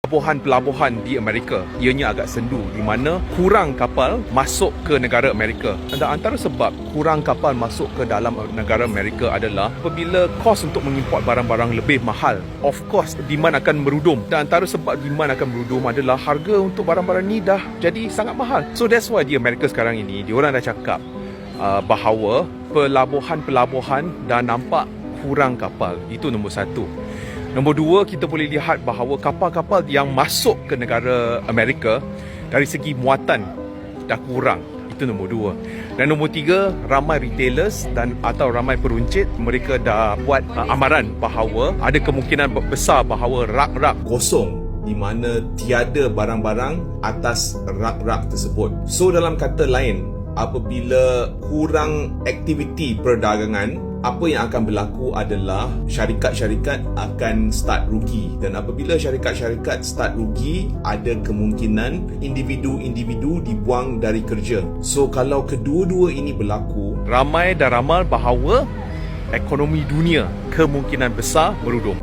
Pelabuhan di Amerika ianya agak sendu di mana kurang kapal masuk ke negara Amerika. Dan antara sebab kurang kapal masuk ke dalam negara Amerika adalah apabila kos untuk mengimport barang-barang lebih mahal, of course demand akan merudum. Dan antara sebab demand akan merudum adalah harga untuk barang-barang ni dah jadi sangat mahal. So that's why di Amerika sekarang ini diorang dah cakap bahawa pelabuhan dah nampak kurang kapal. Itu nombor satu. Nombor dua, kita boleh lihat bahawa kapal-kapal yang masuk ke negara Amerika dari segi muatan dah kurang. Itu nombor dua. Dan nombor tiga, ramai retailers atau ramai peruncit, mereka dah buat amaran bahawa ada kemungkinan besar bahawa rak-rak kosong di mana tiada barang-barang atas rak-rak tersebut. So dalam kata lain, apabila kurang aktiviti perdagangan, apa yang akan berlaku adalah syarikat-syarikat akan start rugi. Dan apabila syarikat-syarikat start rugi, ada kemungkinan individu-individu dibuang dari kerja. So kalau kedua-dua ini berlaku, ramai dah ramal bahawa ekonomi dunia kemungkinan besar merudum.